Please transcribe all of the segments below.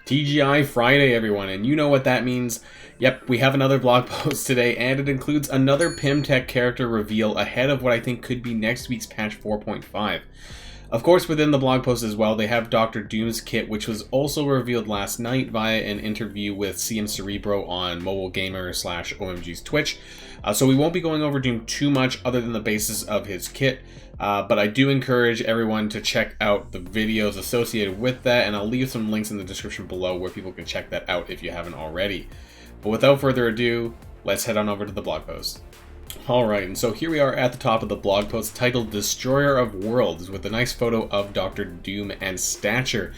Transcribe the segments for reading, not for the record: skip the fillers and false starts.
TGI Friday, everyone, and you know what that means. Yep, we have another blog post today, and it includes another Pym Tech character reveal ahead of what I think could be next week's patch 4.5. Of course, within the blog post as well, they have Dr. Doom's kit, which was also revealed last night via an interview with CM Cerebro on Mobilegamer / Ohemgee's Twitch. So we won't be going over Doom too much other than the basis of his kit, but I do encourage everyone to check out the videos associated with that, and I'll leave some links in the description below where people can check that out if you haven't already. But without further ado, let's head on over to the blog post. Alright, and so here we are at the top of the blog post titled Destroyer of Worlds, with a nice photo of Dr. Doom and Stature,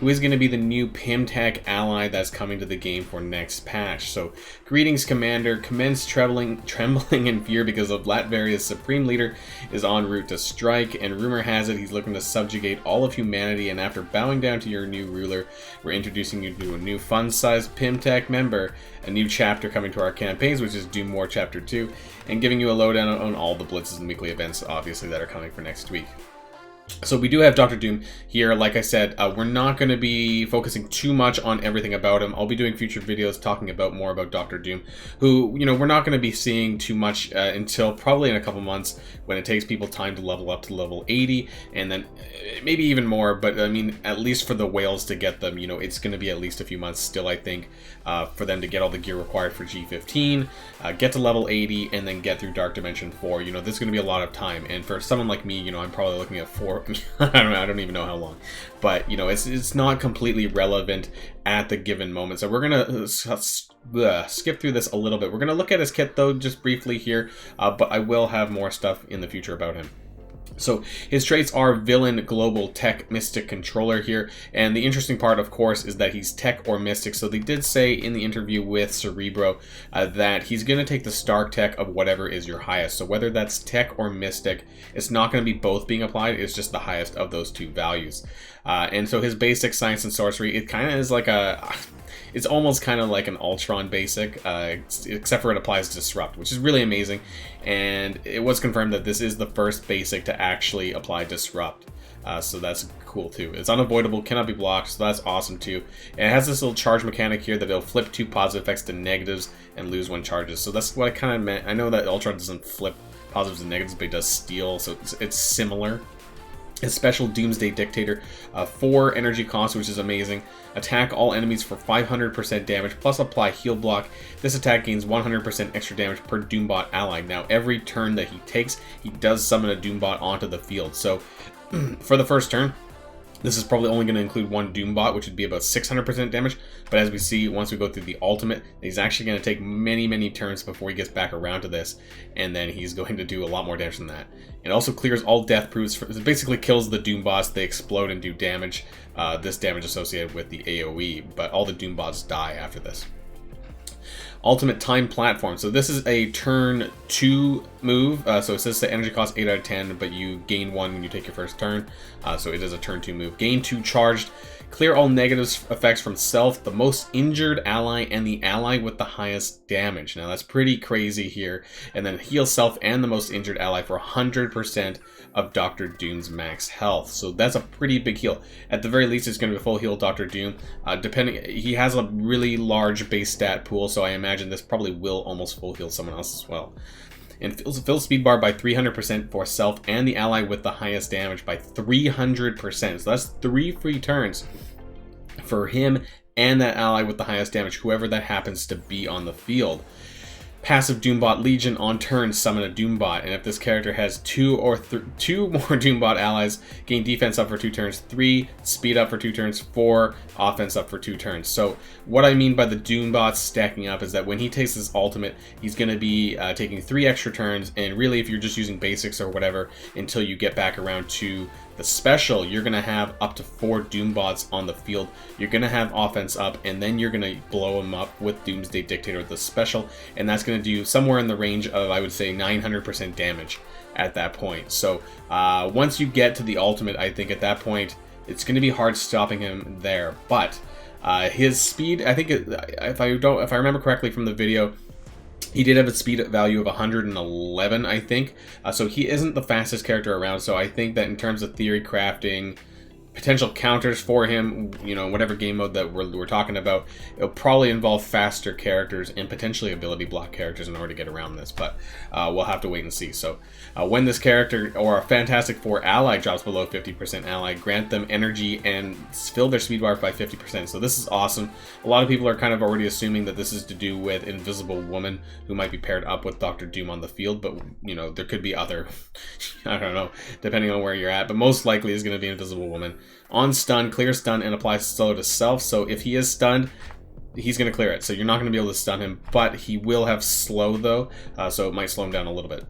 who is going to be the new Pym Tech ally that's coming to the game for next patch. So, greetings, Commander. Commence trembling in fear because of Latveria's supreme leader is en route to strike, and rumor has it he's looking to subjugate all of humanity, and after bowing down to your new ruler, we're introducing you to a new fun-sized Pym Tech member, a new chapter coming to our campaigns, which is Doom War Chapter 2, and giving you a lowdown on all the blitzes and weekly events, obviously, that are coming for next week. So we do have Dr. Doom here. Like I said, we're not going to be focusing too much on everything about him. I'll be doing future videos talking more about Dr. Doom, who, you know, we're not going to be seeing too much until probably in a couple months, when it takes people time to level up to level 80, and then maybe even more. But I mean, at least for the whales to get them, you know, it's going to be at least a few months still, I think, for them to get all the gear required for G15, get to level 80, and then get through Dark Dimension 4. You know, this is going to be a lot of time, and for someone like me, you know, I'm probably looking at 4. I don't even know how long, but you know, it's not completely relevant at the given moment. So we're gonna skip through this a little bit. We're gonna look at his kit though, just briefly here, but I will have more stuff in the future about him. So his traits are Villain, Global, Tech, Mystic, Controller here, and the interesting part, of course, is that he's Tech or Mystic. So they did say in the interview with Cerebro that he's going to take the Stark Tech of whatever is your highest. So whether that's Tech or Mystic, it's not going to be both being applied, it's just the highest of those two values. And so his basic Science and Sorcery, it kind of is like it's almost kind of like an Ultron basic, except for it applies Disrupt, which is really amazing. And it was confirmed that this is the first basic to actually apply Disrupt. So that's cool too. It's unavoidable, cannot be blocked, so that's awesome too. And it has this little charge mechanic here that it'll flip 2 positive effects to negatives and lose 1 charges. So that's what I kind of meant. I know that Ultron doesn't flip positives and negatives, but it does steal, so it's similar. His special Doomsday Dictator, 4 energy cost, which is amazing. Attack all enemies for 500% damage, plus apply heal block. This attack gains 100% extra damage per Doombot ally. Now, every turn that he takes, he does summon a Doombot onto the field. So, for the first turn, this is probably only going to include 1 Doombot, which would be about 600% damage. But as we see, once we go through the ultimate, he's actually going to take many turns before he gets back around to this. And then he's going to do a lot more damage than that. It also clears all death proofs. It basically kills the Doombots. They explode and do damage. This damage associated with the AoE. But all the Doombots die after this. Ultimate Time Platform. So this is a turn 2 move. So it says the energy cost 8 out of 10, but you gain 1 when you take your first turn. So it is a turn 2 move. Gain 2 charged. Clear all negative effects from self, the most injured ally, and the ally with the highest damage. Now that's pretty crazy here. And then heal self and the most injured ally for 100% of Dr. Doom's max health. So that's a pretty big heal. At the very least, it's going to be a full heal Dr. Doom. He has a really large base stat pool, so I imagine this probably will almost full heal someone else as well. And fills speed bar by 300% for self and the ally with the highest damage by 300%. So that's 3 free turns for him and that ally with the highest damage, whoever that happens to be on the field. Passive Doombot Legion, on turn summon a Doombot, and if this character has 2 more Doombot allies, gain defense up for 2 turns, 3 speed up for 2 turns, 4 offense up for 2 turns. So what I mean by the Doombots stacking up is that when he takes his ultimate, he's going to be taking 3 extra turns, and really if you're just using basics or whatever until you get back around to the special, you're going to have up to 4 Doombots on the field. You're going to have offense up, and then you're going to blow them up with Doomsday Dictator, the special, and that's going to do somewhere in the range of, I would say, 900% damage at that point. So once you get to the ultimate, I think at that point, it's going to be hard stopping him there. But his speed, I think, if I remember correctly from the video, he did have a speed value of 111, I think. So he isn't the fastest character around. So I think that in terms of theory crafting, potential counters for him, you know, whatever game mode that we're talking about. It'll probably involve faster characters and potentially ability block characters in order to get around this, but we'll have to wait and see. So when this character or a Fantastic Four ally drops below 50% ally, grant them energy and fill their speed bar by 50%. So this is awesome. A lot of people are kind of already assuming that this is to do with Invisible Woman, who might be paired up with Dr. Doom on the field, but you know, there could be other, I don't know, depending on where you're at, but most likely is going to be Invisible Woman. On stun, clear stun, and applies slow to self. So if he is stunned, he's going to clear it. So you're not going to be able to stun him, but he will have slow though, so it might slow him down a little bit.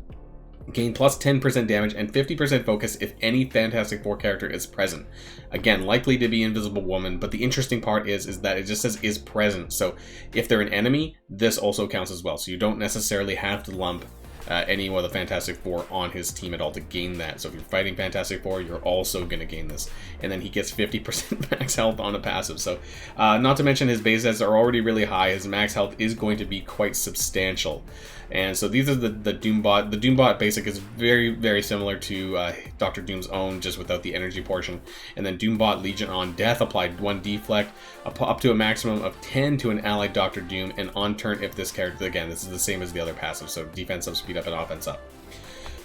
Gain plus 10% damage and 50% focus if any Fantastic Four character is present. Again, likely to be Invisible Woman, but the interesting part is that it just says is present. So if they're an enemy, this also counts as well. So you don't necessarily have to lump any of the Fantastic Four on his team at all to gain that. So if you're fighting Fantastic Four, you're also going to gain this. And then he gets 50% max health on a passive. So not to mention his base stats are already really high. His max health is going to be quite substantial. And so these are the Doombot. The Doombot basic is very, very similar to Dr. Doom's own, just without the energy portion. And then Doombot Legion on death applied 1 deflect up to a maximum of 10 to an allied Dr. Doom, and on turn if this character, again, this is the same as the other passive, so defense up, speed up, and offense up.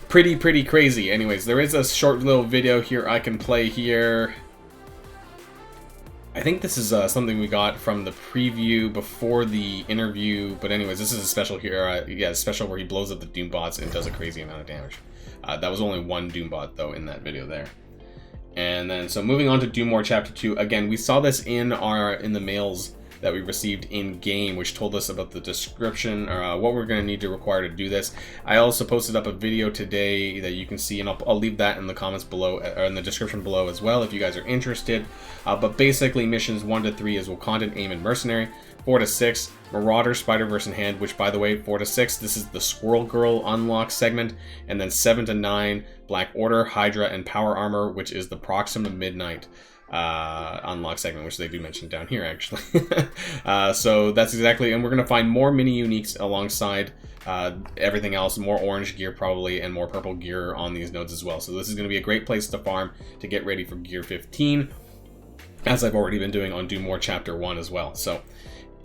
Pretty crazy. Anyways, there is a short little video here I can play here. I think this is something we got from the preview before the interview, but anyways, this is a special here. Yeah, special where he blows up the Doombots and does a crazy amount of damage. That was only 1 Doombot though in that video there. And then, so moving on to Doom War Chapter 2. Again, we saw this in the mails that we received in game, which told us about the description or what we're going to need to require to do this. I also posted up a video today that you can see, and I'll leave that in the comments below or in the description below as well if you guys are interested. But basically, missions 1 to 3 is Wakandan, Aim, and Mercenary. 4 to 6, Marauder, Spider-Verse in Hand, which by the way, 4 to 6, this is the Squirrel Girl unlock segment. And then 7 to 9, Black Order, Hydra, and Power Armor, which is the Proxima Midnight unlock segment, which they do mention down here actually. So that's exactly, and we're going to find more mini uniques alongside everything else, more orange gear probably, and more purple gear on these nodes as well. So this is going to be a great place to farm to get ready for Gear 15, as I've already been doing on Doom War Chapter 1 as well. So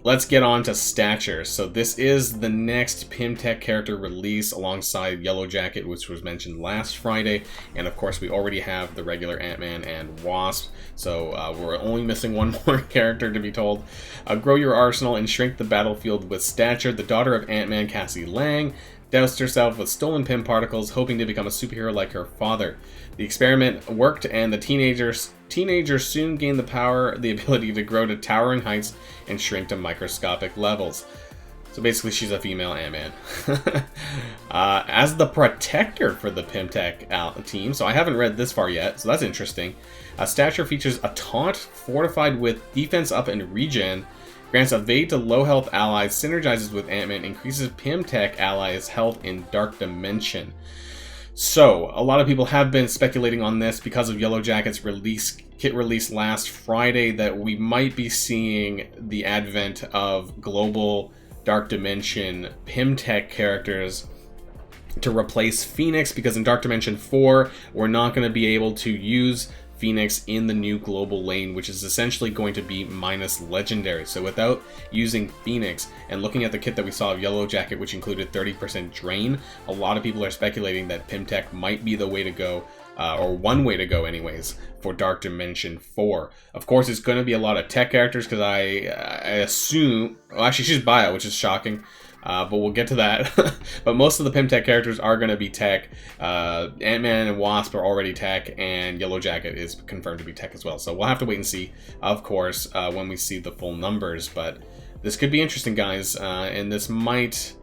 let's get on to Stature. So this is the next Pym Tech character release alongside Yellowjacket, which was mentioned last Friday. And of course, we already have the regular Ant-Man and Wasp. So we're only missing one more character to be told. Grow your arsenal and shrink the battlefield with Stature. The daughter of Ant-Man, Cassie Lang, doused herself with stolen Pym particles, hoping to become a superhero like her father. The experiment worked, and the teenagers soon gained the ability to grow to towering heights and shrink to microscopic levels. So basically, she's a female Ant-Man. As the protector for the Pym Tech team, so I haven't read this far yet, so that's interesting. Stature features a taunt fortified with defense up and regen, grants evade to low health allies, synergizes with Ant-Man, increases Pym Tech allies' health in Dark Dimension. So, a lot of people have been speculating on this because of Yellowjacket's kit release last Friday, that we might be seeing the advent of global Dark Dimension Pym Tech characters to replace Phoenix, because in Dark Dimension 4, we're not going to be able to use Phoenix in the new global lane, which is essentially going to be minus legendary. So without using Phoenix, and looking at the kit that we saw of Yellowjacket, which included 30% drain, a lot of people are speculating that Pym Tech might be the way to go, or one way to go anyways, for Dark Dimension 4. Of course, it's going to be a lot of tech characters, because I assume, well, actually she's bio, which is shocking. But we'll get to that. But most of the Pym Tech characters are going to be tech. Ant-Man and Wasp are already tech, and Yellowjacket is confirmed to be tech as well. So we'll have to wait and see, of course, when we see the full numbers. But this could be interesting, guys, and this might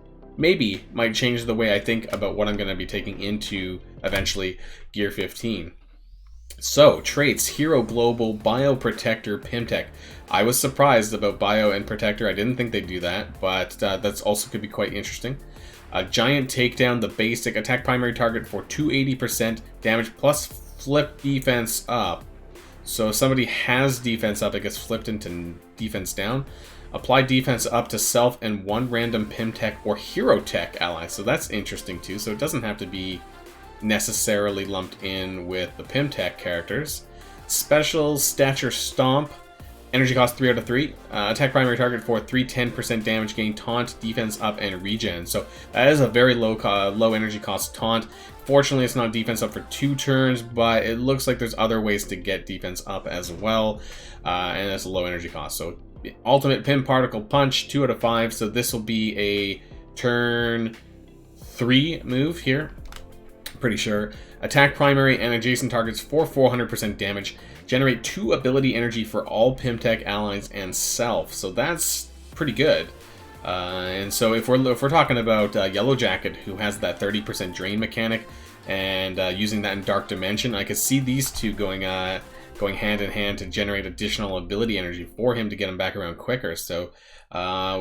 change the way I think about what I'm going to be taking into, eventually, Gear 15. So, traits: Hero, Global, Bio, Protector, Pym Tech. I was surprised about Bio and Protector. I didn't think they'd do that, but that's also could be quite interesting. Giant Takedown, the basic. Attack primary target for 280% damage plus flip defense up. So if somebody has defense up, it gets flipped into defense down. Apply defense up to self and one random Pym Tech or Hero Tech ally. So that's interesting too. So it doesn't have to be necessarily lumped in with the Pym Tech characters. Special, Stature Stomp. Energy cost 3 out of 3. Attack primary target for 310% damage gain, taunt, defense up, and regen. So that is a very low energy cost taunt. Fortunately, it's not defense up for 2 turns, but it looks like there's other ways to get defense up as well. And that's a low energy cost. So ultimate Pym Particle Punch, 2 out of 5. So this will be a turn 3 move here. Pretty sure. Attack primary and adjacent targets for 400% damage. Generate 2 ability energy for all Pym Tech allies and self. So that's pretty good. And so if we're talking about Yellowjacket, who has that 30% drain mechanic, and using that in Dark Dimension, I could see these two going hand in hand to generate additional ability energy for him to get him back around quicker. So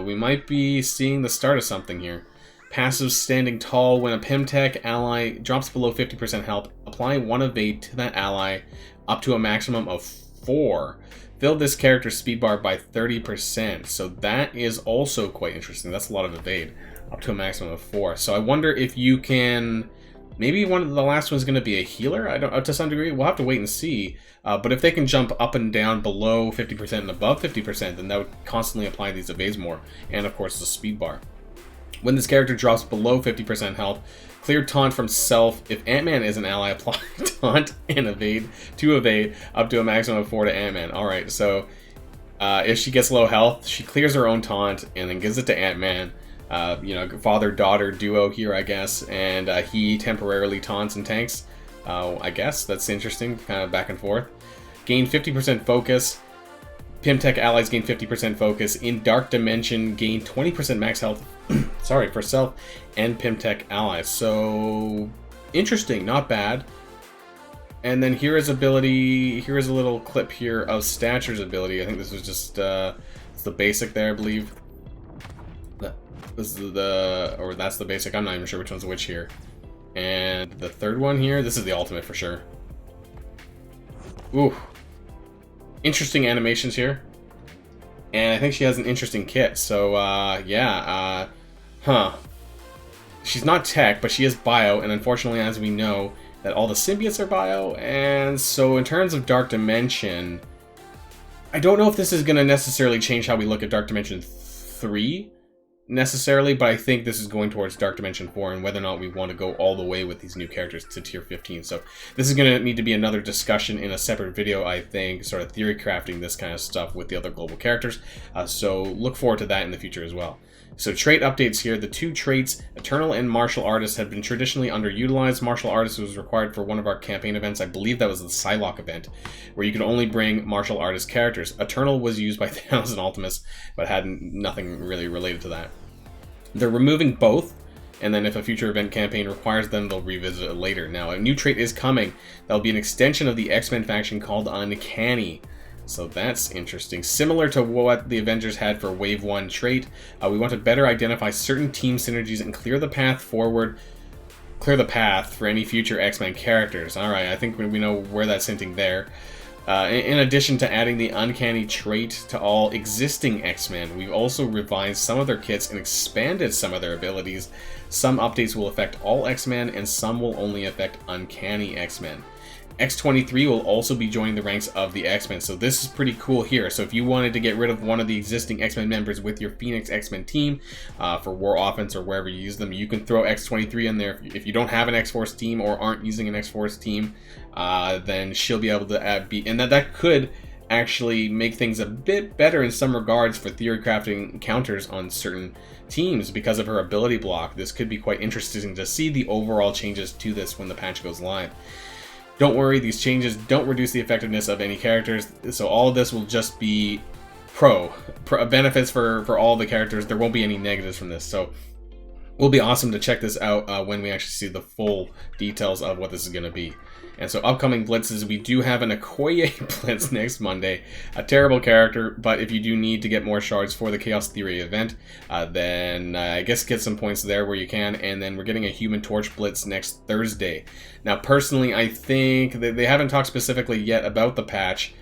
we might be seeing the start of something here. Passive Standing Tall. When a Pym Tech ally drops below 50% health, apply 1 evade to that ally up to a maximum of 4. Fill this character's speed bar by 30%. So that is also quite interesting. That's a lot of evade. Up to a maximum of 4. So I wonder if you can... Maybe one of the last one's going to be a healer, to some degree. We'll have to wait and see. But if they can jump up and down below 50% and above 50%, then that would constantly apply these evades more. And of course the speed bar. When this character drops below 50% health, clear taunt from self. If Ant-Man is an ally, apply taunt and evade to evade up to a maximum of 4 to Ant-Man. Alright, so if she gets low health, she clears her own taunt and then gives it to Ant-Man. You know, father-daughter duo here, I guess. And he temporarily taunts and tanks. I guess that's interesting, kind of back and forth. Gain 50% focus. Pym Tech allies gain 50% focus. In Dark Dimension, gain 20% max health sorry, for self and Pym Tech allies. So, interesting, not bad. And then here is ability, here is a little clip here of Stature's ability. I think this was just, it's the basic there, I believe. This is or that's the basic, I'm not even sure which one's which here. And the third one here, this is the ultimate for sure. Ooh. Interesting animations here. And I think she has an interesting kit, so, yeah, She's not tech, but she is bio, and unfortunately, as we know, that all the symbiotes are bio, and so in terms of Dark Dimension, I don't know if this is going to necessarily change how we look at Dark Dimension 3, necessarily, but I think this is going towards Dark Dimension 4 and whether or not we want to go all the way with these new characters to tier 15. So this is going to need to be another discussion in a separate video, I think, sort of theory crafting this kind of stuff with the other global characters. So look forward to that in the future as well. So trait updates here. The 2 traits, Eternal and Martial Artist, have been traditionally underutilized. Martial Artist was required for one of our campaign events. I believe that was the Psylocke event, where you could only bring Martial Artist characters. Eternal was used by Thanos and Ultimus, but had nothing really related to that. They're removing both, and then if a future event campaign requires them, they'll revisit it later. Now, a new trait is coming. That'll be an extension of the X-Men faction called Uncanny. So that's interesting. Similar to what the Avengers had for Wave 1 trait, we want to better identify certain team synergies and clear the path forward, clear the path for any future X-Men characters. Alright, I think we know where that's hinting there. In addition to adding the Uncanny trait to all existing X-Men, we've also revised some of their kits and expanded some of their abilities. Some updates will affect all X-Men, and some will only affect Uncanny X-Men. X-23 will also be joining the ranks of the X-Men, so this is pretty cool here. So if you wanted to get rid of one of the existing X-Men members with your Phoenix X-Men team for War Offense or wherever you use them, you can throw X-23 in there. If you don't have an X-Force team or aren't using an X-Force team, then she'll be able to and that could actually make things a bit better in some regards for theory crafting counters on certain teams because of her ability block. This could be quite interesting to see the overall changes to this when the patch goes live. Don't worry, these changes don't reduce the effectiveness of any characters, so all of this will just be benefits for all the characters. There won't be any negatives from this, so it will be awesome to check this out when we actually see the full details of what this is going to be. And so upcoming blitzes, we do have an Okoye blitz next Monday. A terrible character, but if you do need to get more shards for the Chaos Theory event, then I guess get some points there where you can. And then we're getting a Human Torch blitz next Thursday. Now personally, I think they haven't talked specifically yet about the patch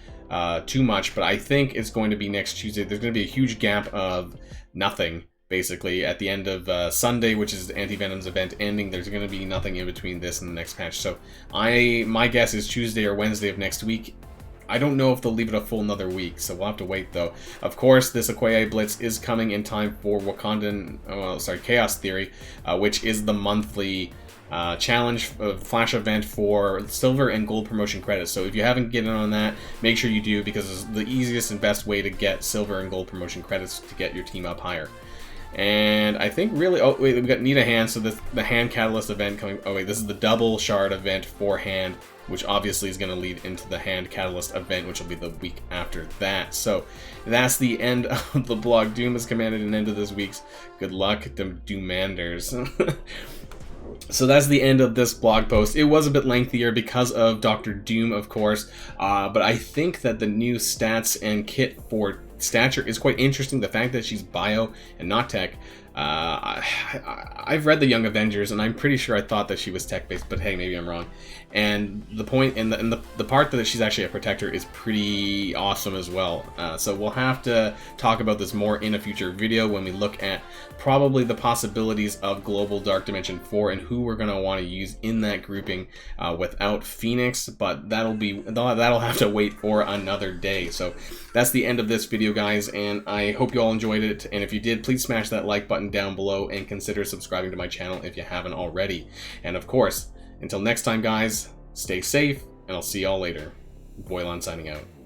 too much, but I think it's going to be next Tuesday. There's going to be a huge gap of nothing. Basically, at the end of Sunday, which is Anti-Venom's event ending, there's going to be nothing in between this and the next patch. So my guess is Tuesday or Wednesday of next week I don't know if they'll leave it a full another week, so we'll have to wait though. Of course, this Okoye Blitz is coming in time for Chaos Theory, which is the monthly challenge flash event for silver and gold promotion credits. So if you haven't get in on that, make sure you do, because it's the easiest and best way to get silver and gold promotion credits to get your team up higher. And I think really, oh wait, we got need a hand, so the hand catalyst event coming. Oh wait, this is the double shard event for hand, which obviously is going to lead into the hand catalyst event, which will be the week after that. So that's the end of the blog. Doom has commanded an end to this week's. Good luck, Doomanders. So that's the end of this blog post. It was a bit lengthier because of Dr. Doom, of course, but I think that the new stats and kit for Stature is quite interesting. The fact that she's bio and not tech. I've read the Young Avengers, and I'm pretty sure I thought that she was tech-based, but hey, maybe I'm wrong. And the point, and the part that she's actually a protector is pretty awesome as well. So we'll have to talk about this more in a future video when we look at probably the possibilities of Global Dark Dimension 4 and who we're going to want to use in that grouping without Phoenix, but that'll have to wait for another day. So that's the end of this video, guys, and I hope you all enjoyed it, and if you did, please smash that like button down below and consider subscribing to my channel if you haven't already. And of course, until next time, guys, stay safe, and I'll see y'all later. Boylon signing out.